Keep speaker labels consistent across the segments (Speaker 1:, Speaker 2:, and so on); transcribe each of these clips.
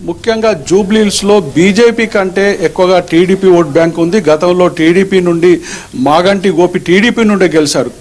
Speaker 1: ముఖ్యంగా జూబ్లీహిల్స్లో బీజేపీ కంటే ఎక్కువగా టీడీపీ ఓట్ బ్యాంక్ ఉంది. గతంలో టీడీపీ నుండి మాగంటి గోపి టీడీపీ నుండే గెలిచారు.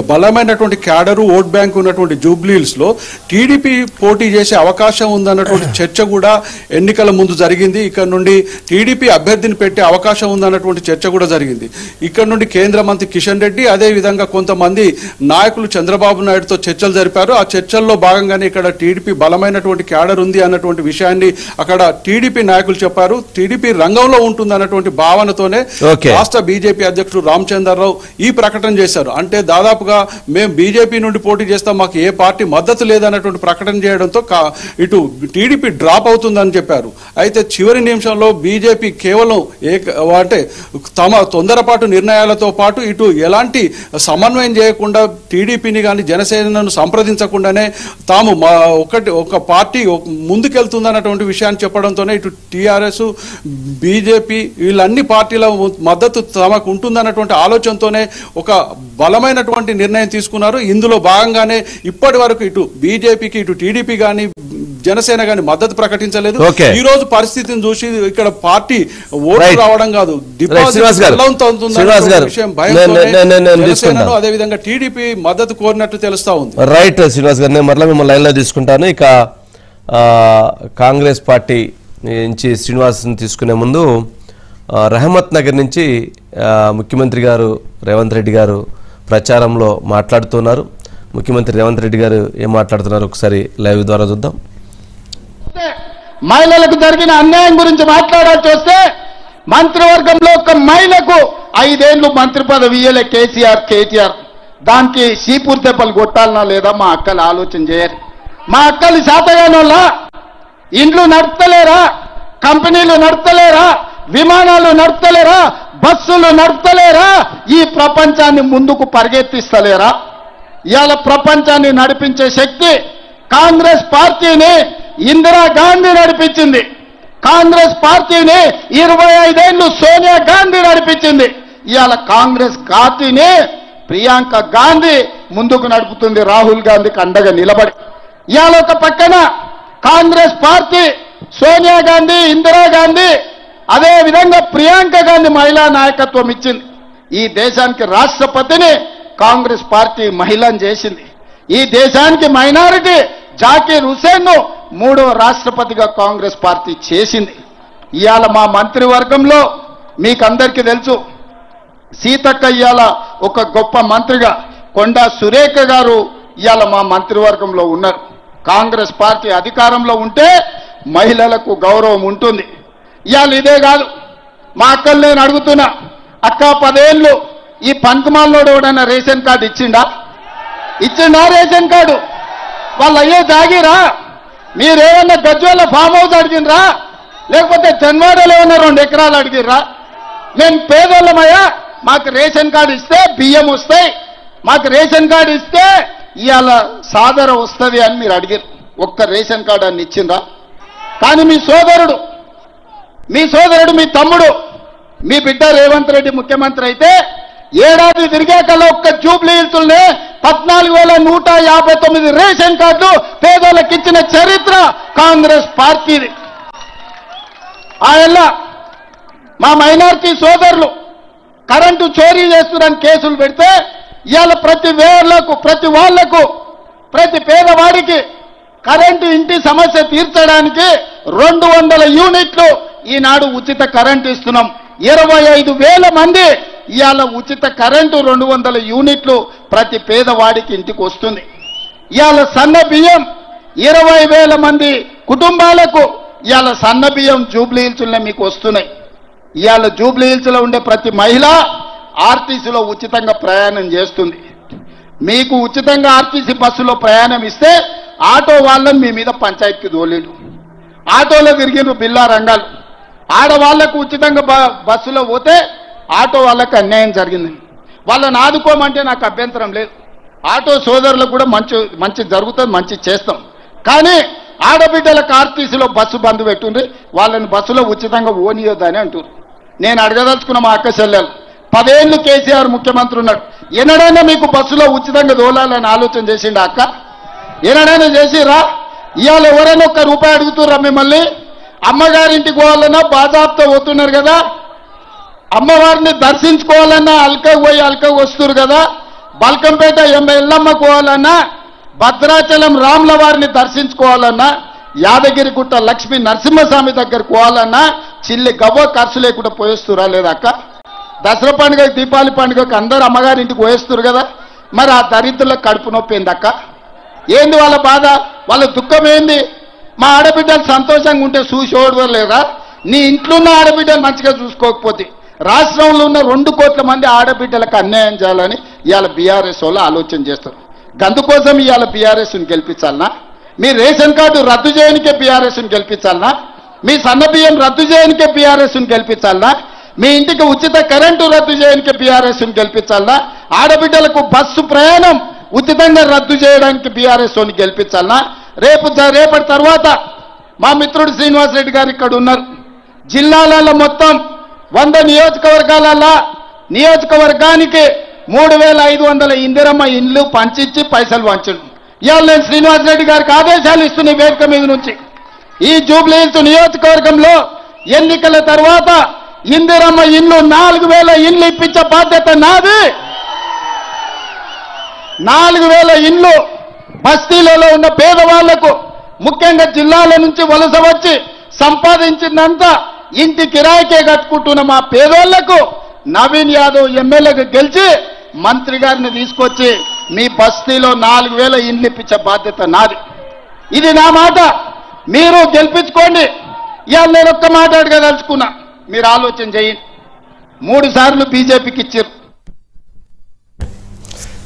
Speaker 1: బలమైనటువంటి క్యాడరు ఓట్ బ్యాంక్ ఉన్నటువంటి జూబ్లీహిల్స్లో టీడీపీ పోటీ చేసే అవకాశం ఉందన్నటువంటి చర్చ కూడా ఎన్నికల ముందు జరిగింది. ఇక్కడ నుండి టీడీపీ అభ్యర్థిని పెట్టే అవకాశం ఉందన్నటువంటి చర్చ కూడా జరిగింది. ఇక్కడ నుండి కేంద్ర మంత్రి కిషన్ రెడ్డి అదేవిధంగా కొంతమంది నాయకులు చంద్రబాబు నాయుడుతో చర్చలు జరిపారు. ఆ చర్చల్లో భాగంగానే ఇక్కడ టీడీపీ బలమైనటువంటి క్యాడర్ ఉంది అన్నటువంటి విషయాన్ని అక్కడ టీడీపీ నాయకులు చెప్పారు. టీడీపీ రంగంలో ఉంటుంది అన్నటువంటి భావనతోనే రాష్ట్ర బీజేపీ అధ్యక్షుడు రామచంద్రరావు ఈ ప్రకటన చేశారు. అంటే దాదాపుగా మేము బీజేపీ నుండి పోటీ చేస్తాం, మాకు ఏ పార్టీ మద్దతు లేదన్నటువంటి ప్రకటన చేయడంతో ఇటు టీడీపీ డ్రాప్ అవుతుందని చెప్పారు. అయితే చివరి నిమిషంలో బీజేపీ కేవలం అంటే తమ తొందరపాటు నిర్ణయాలతో పాటు ఇటు ఎలాంటి సమన్వయం చేయకుండా టీడీపీని కానీ జనసేనను సంప్రదించకుండానే తాము ఒక పార్టీ ముందుకెళ్తుందన్నటువంటి విషయాన్ని చెప్పడంతోనే ఇటు టీఆర్ఎస్ బీజేపీ వీళ్ళన్ని పార్టీల మద్దతు తమకు ఉంటుందన్నటువంటి ఆలోచనతోనే ఒక బలమైనటువంటి నిర్ణయం తీసుకున్నారు. ఇందులో భాగంగానే ఇప్పటి వరకు ఇటు బీజేపీకి ఇటు టీడీపీ కానీ జనసేన కానీ మద్దతు ప్రకటించలేదు. ఈ రోజు పరిస్థితిని చూసి ఇక్కడ పార్టీ ఓటు రావడం కాదు, అదేవిధంగా టీడీపీ మద్దతు కోరినట్టు తెలుస్తా ఉంది.
Speaker 2: రైట్ శ్రీనివాస్ గారు, నేను మరలా మిమ్మల్ని లైన్ లో తీసుకుంటాను. ఇక కాంగ్రెస్ పార్టీ నుంచి శ్రీనివాస్ని తీసుకునే ముందు రహమత్ నగర్ నుంచి ముఖ్యమంత్రి గారు రేవంత్ రెడ్డి గారు ప్రచారంలో మాట్లాడుతున్నారు. ముఖ్యమంత్రి రేవంత్ రెడ్డి గారు ఏం మాట్లాడుతున్నారు ఒకసారి లైవ్ ద్వారా చూద్దాం.
Speaker 3: మహిళలకు జరిగిన అన్యాయం గురించి మాట్లాడాల్సి వస్తే మంత్రివర్గంలో ఒక మహిళకు 5 ఏళ్లు మంత్రి పదవి ఇయ్యలే కేటీఆర్. దానికి సీపూర్ దెబ్బలు కొట్టాలనా లేదా మా అక్కలు ఆలోచన చేయరు. మా అక్కలు శాతగానోళ్ళ ఇండ్లు నడపలేరా, కంపెనీలు నడపలేరా, విమానాలు నడపలేరా, బస్సులు నడపలేరా, ఈ ప్రపంచాన్ని ముందుకు పరిగెత్తిస్తలేరా? ఇవాళ ప్రపంచాన్ని నడిపించే శక్తి కాంగ్రెస్ పార్టీని ఇందిరాగాంధీ నడిపించింది. కాంగ్రెస్ పార్టీని 25 ఏళ్లు సోనియా గాంధీ నడిపించింది. ఇవాళ కాంగ్రెస్ పార్టీని ప్రియాంక గాంధీ ముందుకు నడుపుతుంది, రాహుల్ గాంధీకి అండగా నిలబడి. ఇవాళ ఒక పక్కన కాంగ్రెస్ పార్టీ సోనియా గాంధీ, ఇందిరాగాంధీ, అదే విధంగా ప్రియాంక గాంధీ మహిళా నాయకత్వం ఇచ్చింది. ఈ దేశానికి రాష్ట్రపతిని కాంగ్రెస్ పార్టీ మహిళను చేసింది. ఈ దేశానికి మైనారిటీ జాకీర్ హుసేన్ ను 3వ రాష్ట్రపతిగా కాంగ్రెస్ పార్టీ చేసింది. ఇవాళ మా మంత్రివర్గంలో మీకందరికీ తెలుసు, సీతక్క ఇవాళ ఒక గొప్ప మంత్రిగా, కొండా సురేఖ గారు ఇవాళ మా మంత్రివర్గంలో ఉన్నారు. కాంగ్రెస్ పార్టీ అధికారంలో ఉంటే మహిళలకు గౌరవం ఉంటుంది. ఇవాళ ఇదే కాదు, మా అక్కలు నేను అడుగుతున్నా, అక్క 10 ఏళ్ళు ఈ పంతమాల్లో ఎవడన్నా రేషన్ కార్డు ఇచ్చిండా రేషన్ కార్డు? వాళ్ళు అయ్యే జాగిరా? మీరేమన్నా గజ్వేల ఫామ్ హౌస్ అడిగినరా, లేకపోతే జన్వాడలో ఏమన్నా 2 ఎకరాలు అడిగిర్రా? మేము పేదోళ్ళమయ్యా, మాకు రేషన్ కార్డు ఇస్తే బియ్యం వస్తాయి, మాకు రేషన్ కార్డు ఇస్తే ఇవాళ సాదర వస్తుంది అని మీరు అడిగారు. ఒక్క రేషన్ కార్డు అని ఇచ్చిండ్రా? కానీ మీ సోదరుడు, మీ తమ్ముడు, మీ బిడ్డ రేవంత్ రెడ్డి ముఖ్యమంత్రి అయితే ఏడాది తిరిగాకల్లా ఒక్క జూబ్లీహిల్స్లోనే 14,159 రేషన్ కార్డులు పేదోళ్ళకి ఇచ్చిన చరిత్ర కాంగ్రెస్ పార్టీది. ఆయల్ల మా మైనారిటీ సోదరులు కరెంటు చోరీ చేస్తున్నారని కేసులు పెడితే ఇవాళ ప్రతి పేదవాడికి కరెంటు ఇంటి సమస్య తీర్చడానికి 200 యూనిట్లు ఈనాడు ఉచిత కరెంటు ఇస్తున్నాం. 25,000 మంది ఇవాళ ఉచిత కరెంటు 200 యూనిట్లు ప్రతి పేదవాడికి ఇంటికి వస్తుంది. ఇవాళ సన్న బియ్యం 20,000 మంది కుటుంబాలకు ఇవాళ సన్న బియ్యం జూబ్లీహిల్స్లో మీకు వస్తున్నాయి. ఇవాళ జూబ్లీహిల్స్లో ఉండే ప్రతి మహిళ ఆర్టీసీలో ఉచితంగా ప్రయాణం చేస్తుంది. మీకు ఉచితంగా ఆర్టీసీ బస్సులో ప్రయాణం ఇస్తే ఆటో వాళ్ళని మీ మీద పంచాయతీకి తోలేడు. ఆటోలో తిరిగిన బిల్లా రంగాలు, ఆడవాళ్లకు ఉచితంగా బస్సులో పోతే ఆటో వాళ్ళకి అన్యాయం జరిగింది. వాళ్ళని ఆదుకోమంటే నాకు అభ్యంతరం లేదు. ఆటో సోదరులకు కూడా మంచి జరుగుతుంది, మంచి చేస్తాం. కానీ ఆడబిడ్డలకు ఆర్టీసీలో బస్సు బంద్ పెట్టుండ్రి, వాళ్ళని బస్సులో ఉచితంగా ఓనియొద్దని అంటారు. నేను అడగదలుచుకున్న మా అక్క చెల్లెలు, 10 ఏళ్ళు కేసీఆర్ ముఖ్యమంత్రి ఉన్నాడు, ఎన్నడైనా మీకు బస్సులో ఉచితంగా దోలాలని ఆలోచన చేసిండా అక్క? ఎన్నడైనా చేసిరా? ఇవాళ ఎవరైనా 1 రూపాయి అడుగుతుర్రా మిమ్మల్ని? అమ్మగారింటికి పోవాలన్నా బాజాబ్తో పోతున్నారు కదా, అమ్మవారిని దర్శించుకోవాలన్నా అల్కకు పోయి అల్కకు వస్తున్నారు కదా, బల్కంపేట ఎల్లమ్మకు పోవాలన్నా, భద్రాచలం రాముల వారిని దర్శించుకోవాలన్నా, యాదగిరిగుట్ట లక్ష్మీ నరసింహస్వామి దగ్గరకు పోవాలన్నా చిల్లి గవ్వ ఖర్చు లేకుండా పోయేస్తురా లేదా అక్క? దసరా పండుగకు దీపావళి పండుగకు అందరూ అమ్మగారింటికి పోయేస్తున్నారు కదా, మరి ఆ దరిద్రులకు కడుపు నొప్పి ఏందక్క? ఏంది వాళ్ళ బాధ, వాళ్ళ దుఃఖం ఏంది? మా ఆడబిడ్డలు సంతోషంగా ఉంటే చూసి ఓడవలేదా? నీ ఇంట్లో ఉన్న ఆడబిడ్డలు మంచిగా చూసుకోకపోతే రాష్ట్రంలో ఉన్న 2 కోట్ల మంది ఆడబిడ్డలకు అన్యాయం చేయాలని ఇవాళ బీఆర్ఎస్ వాళ్ళు ఆలోచన చేస్తారు. అందుకోసం ఇవాళ బీఆర్ఎస్ని గెలిపించాలనా? మీ రేషన్ కార్డు రద్దు చేయనికే బీఆర్ఎస్ని గెలిపించాలనా? మీ సన్నబియ్యం రద్దు చేయనికే బీఆర్ఎస్ని గెలిపించాలనా? మీ ఇంటికి ఉచిత కరెంటు రద్దు చేయనికే బీఆర్ఎస్ని గెలిపించాలనా? ఆడబిడ్డలకు బస్సు ప్రయాణం ఉచితంగా రద్దు చేయడానికి బీఆర్ఎస్ని గెలిపించాలనా? రేపటి తర్వాత మా మిత్రుడు శ్రీనివాసరెడ్డి గారు ఇక్కడ ఉన్నారు. జిల్లాలలో మొత్తం 100 నియోజకవర్గాలలో నియోజకవర్గానికి 3500 ఇందిరమ్మ ఇండ్లు పంచిచ్చి పైసలు పంచండి. ఇవాళ నేను శ్రీనివాసరెడ్డి గారికి ఆదేశాలు ఇస్తున్న వేదిక మీద నుంచి ఈ జూబ్లీ హిల్స్ నియోజకవర్గంలో ఎన్నికల తర్వాత ఇందిరమ్మ ఇండ్లు 4000 ఇండ్లు ఇప్పించే బాధ్యత నాది. 4000 ఇండ్లు బస్తీలలో ఉన్న పేదవాళ్లకు, ముఖ్యంగా జిల్లాల నుంచి వలస వచ్చి సంపాదించిందంతా ఇంటి కిరాయికే కట్టుకుంటున్న మా పేదోళ్లకు నవీన్ యాదవ్ ఎమ్మెల్యేగా గెలిచి మంత్రి గారిని తీసుకొచ్చి మీ బస్తీలో 4000 ఇండ్లు ఇప్పించే బాధ్యత నాది. ఇది నా మాట, మీరు గెలిపించుకోండి. ఇవాళ నేను ఒక్క మాట అడగదలుచుకున్నా, మీరు ఆలోచన చేయండి. 3 సార్లు బీజేపీకి ఇచ్చారు.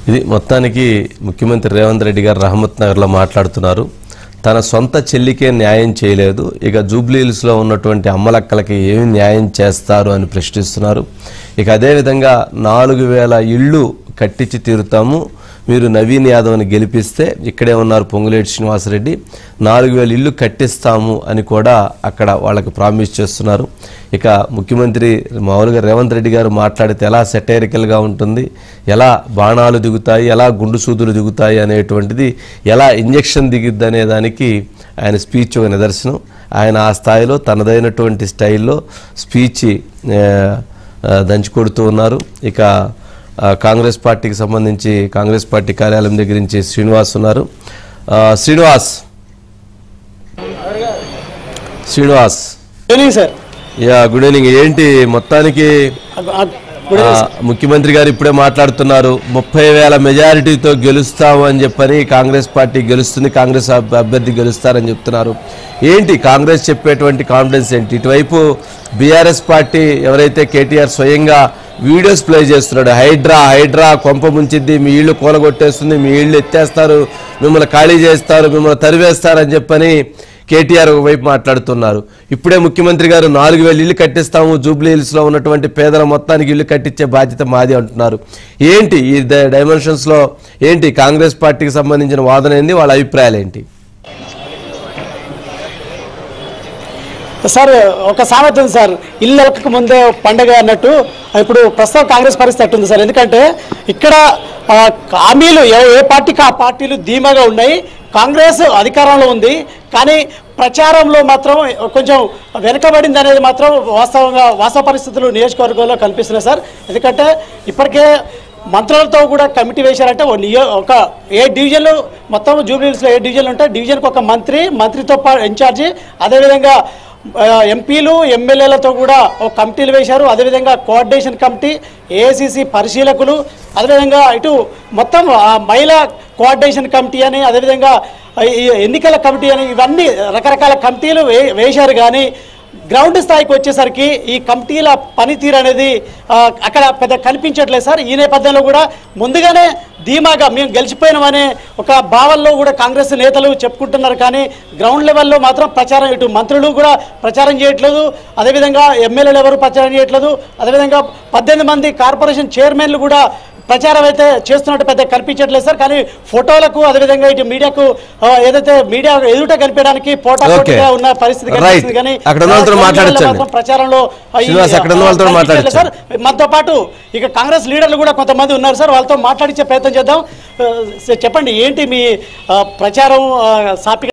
Speaker 2: ఇది మొత్తానికి ముఖ్యమంత్రి రేవంత్ రెడ్డి గారు రహమత్ నగర్లో మాట్లాడుతున్నారు. తన సొంత చెల్లికే న్యాయం చేయలేదు, ఇక జూబ్లీ హిల్స్లో ఉన్నటువంటి అమ్మలక్కలకి ఏమి న్యాయం చేస్తారు అని ప్రశ్నిస్తున్నారు. ఇక అదేవిధంగా 4000 ఇళ్ళు కట్టించి తీరుతాము, మీరు నవీన్ యాదవ్ని గెలిపిస్తే, ఇక్కడే ఉన్నారు పొంగులేటి శ్రీనివాసరెడ్డి, 4000 ఇళ్ళు కట్టిస్తాము అని కూడా అక్కడ వాళ్ళకి ప్రామిస్ చేస్తున్నారు. ఇక ముఖ్యమంత్రి మామూలుగా రేవంత్ రెడ్డి గారు మాట్లాడితే ఎలా సెటైరికల్గా ఉంటుంది, ఎలా బాణాలు దిగుతాయి, ఎలా గుండు సూదులు దిగుతాయి అనేటువంటిది, ఎలా ఇంజెక్షన్ దిగుద్ది అనే దానికి ఆయన స్పీచ్ ఒక నిదర్శనం. ఆయన ఆ స్థాయిలో తనదైనటువంటి స్టైల్లో స్పీచ్ దంచుకొడుతూ ఉన్నారు. ఇక కాంగ్రెస్ పార్టీకి సంబంధించి కాంగ్రెస్ పార్టీ కార్యాలయం దగ్గర నుంచి శ్రీనివాస్ ఉన్నారు. Srinivas
Speaker 4: sir,
Speaker 2: yeah, good evening. ఏంటి మొత్తానికి ముఖ్యమంత్రి గారు ఇప్పుడే మాట్లాడుతున్నారు, 30,000 మెజారిటీతో గెలుస్తాము అని చెప్పని, కాంగ్రెస్ పార్టీ గెలుస్తుంది, కాంగ్రెస్ అభ్యర్థి గెలుస్తారని చెప్తున్నారు. ఏంటి కాంగ్రెస్ చెప్పేటువంటి కాన్ఫిడెన్స్ ఏంటి? ఇటువైపు బీఆర్ఎస్ పార్టీ ఎవరైతే కేటీఆర్ స్వయంగా వీడియోస్ ప్లే చేస్తున్నాడు, హైడ్రా కొంప ముంచిద్ది, మీ ఇళ్ళు కూలగొట్టేస్తుంది, మీ ఇళ్ళు ఎత్తేస్తారు, మిమ్మల్ని ఖాళీ చేస్తారు, మిమ్మల్ని తరివేస్తారని చెప్పని కేటీఆర్ ఒకవైపు మాట్లాడుతున్నారు. ఇప్పుడే ముఖ్యమంత్రి గారు 4000 ఇళ్ళు కట్టిస్తాము, జూబ్లీ హిల్స్లో ఉన్నటువంటి పేదల మొత్తానికి ఇల్లు కట్టించే బాధ్యత మాది అంటున్నారు. ఏంటి ఈ డైమెన్షన్స్లో ఏంటి కాంగ్రెస్ పార్టీకి సంబంధించిన వాదన ఏంది, వాళ్ళ అభిప్రాయాలు ఏంటి?
Speaker 4: సార్, ఒక సామెత ఉంది సార్, ఇల్లు ఎలకకు ముందే పండగ అన్నట్టు. ఇప్పుడు ప్రస్తుతం కాంగ్రెస్ పరిస్థితి అట్టుంది సార్. ఎందుకంటే ఇక్కడ హామీలు ఏ పార్టీకి ఆ పార్టీలు ధీమాగా ఉన్నాయి. కాంగ్రెస్ అధికారంలో ఉంది, కానీ ప్రచారంలో మాత్రం కొంచెం వెనుకబడింది అనేది మాత్రం వాస్తవ పరిస్థితులు నియోజకవర్గంలో కనిపిస్తున్నాయి సార్. ఎందుకంటే ఇప్పటికే మంత్రులతో కూడా కమిటీ వేశారంటే ఒక 7 డివిజన్లు, మొత్తం జూబ్లీ హిల్స్లో 7 డివిజన్లు ఉంటాయి. డివిజన్కి ఒక మంత్రితో ఇన్ఛార్జి, అదేవిధంగా ఎంపీలు ఎమ్మెల్యేలతో కూడా ఒక కమిటీలు వేశారు. అదేవిధంగా కోఆర్డినేషన్ కమిటీ, ఏఐసిసి పరిశీలకులు, అదేవిధంగా ఇటు మొత్తం మహిళా కోఆర్డినేషన్ కమిటీ అని, అదేవిధంగా ఎన్నికల కమిటీ అని, ఇవన్నీ రకరకాల కమిటీలు వేశారు. కానీ గ్రౌండ్ స్థాయికి వచ్చేసరికి ఈ కమిటీల పనితీరు అనేది అక్కడ పెద్ద కనిపించట్లేదు సార్. ఈ నేపథ్యంలో కూడా ముందుగానే ధీమాగా మేము గెలిచిపోయినామనే ఒక భావనలో కూడా కాంగ్రెస్ నేతలు చెప్పుకుంటున్నారు. కానీ గ్రౌండ్ లెవెల్లో మాత్రం ప్రచారం, ఇటు మంత్రులు కూడా ప్రచారం చేయట్లేదు, అదేవిధంగా ఎమ్మెల్యేలు ఎవరు ప్రచారం చేయట్లేదు, అదేవిధంగా 18 మంది కార్పొరేషన్ చైర్మన్లు కూడా ప్రచారం అయితే చేస్తున్నట్టు పెద్ద కనిపించట్లేదు సార్. కానీ ఫోటోలకు, అదేవిధంగా ఇటు మీడియాకు ఏదైతే మీడియా ఎదుట కనిపించడానికి పోటాపోటీగా ఉన్న పరిస్థితి కనిపిస్తుంది. కానీ ప్రచారంలో సార్ మనతో పాటు ఇక కాంగ్రెస్ లీడర్లు కూడా కొంతమంది ఉన్నారు సార్, వాళ్ళతో మాట్లాడించే ప్రయత్నం చేద్దాం. చెప్పండి, ఏంటి మీ ప్రచారం సాపి